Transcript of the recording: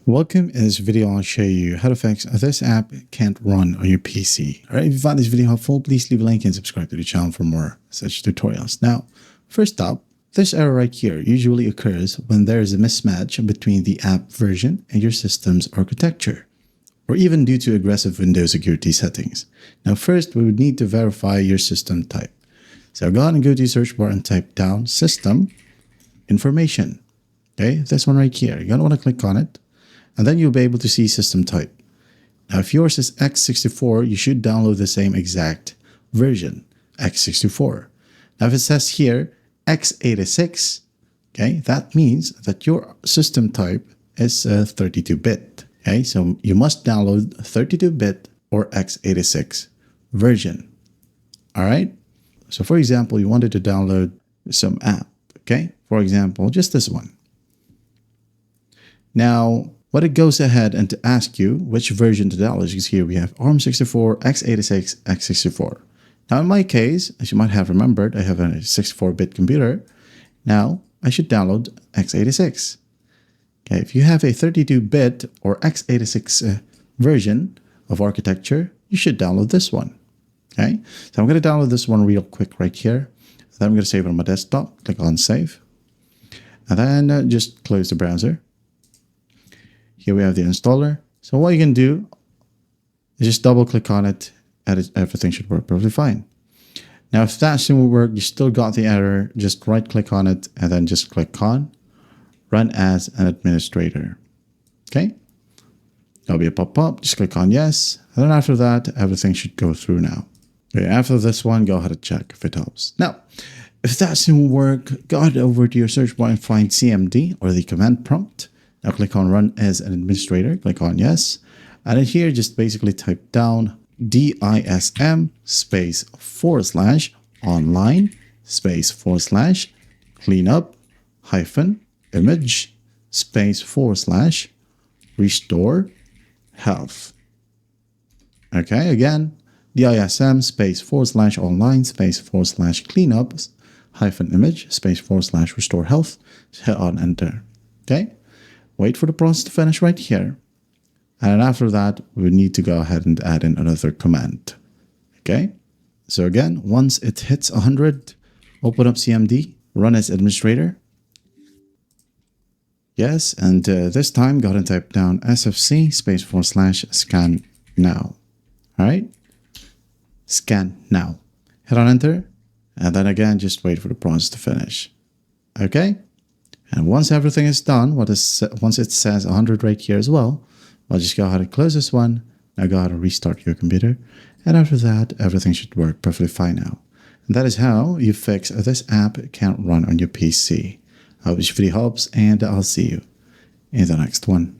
Welcome. In this video, I'll show you how to fix this app can't run on your PC. All right, if you found this video helpful, please leave a like and subscribe to the channel for more such tutorials. Now, first up, this error right here usually occurs when there is a mismatch between the app version and your system's architecture, or even due to aggressive Windows security settings. Now, first, we would need to verify your system type. So go ahead and go to your search bar and type down system information. Okay, this one right here. You're going to want to click on it. And then you'll be able to see system type. Now, if yours is x64, you should download the same exact version, x64. Now, if it says here x86, okay, that means that your system type is 32-bit. Okay, so you must download 32-bit or x86 version. All right. So, for example, you wanted to download some app. Okay, for example, just this one. Now, what it goes ahead and to ask you which version to download. As you can see here, we have ARM64, x86, x64. Now, in my case, as you might have remembered, I have a 64-bit computer. Now, I should download x86. Okay, if you have a 32-bit or x86 version of architecture, you should download this one. Okay, so I'm going to download this one real quick right here. Then I'm going to save it on my desktop. Click on Save. And then just close the browser. Here we have the installer. So what you can do is just double click on it and everything should work perfectly fine. Now, if that shouldn't work, you still got the error, just right click on it and then just click on Run as an Administrator. Okay. There'll be a pop-up. Just click on Yes. And then after that, everything should go through now. Okay, after this one, go ahead and check if it helps. Now, if that shouldn't work, go ahead over to your search bar and find CMD or the command prompt. Now click on Run as an Administrator, click on Yes. And in here, just basically type down DISM space / online space / cleanup hyphen image space / restore health. Okay, again, DISM space / online space / cleanup hyphen image space / restore health. Hit on enter. Okay. Wait for the process to finish right here. And after that, we need to go ahead and add in another command. Okay. So again, once it hits 100, open up CMD, run as administrator. Yes. And this time, go ahead and type down SFC space / scan now. All right. Scan now. Hit on enter. And then again, just wait for the process to finish. Okay. And once everything is done, once it says 100 right here as well, I'll just go ahead and close this one. Now go ahead and restart your computer. And after that, everything should work perfectly fine now. And that is how you fix this app can't run on your PC. I hope this video helps, and I'll see you in the next one.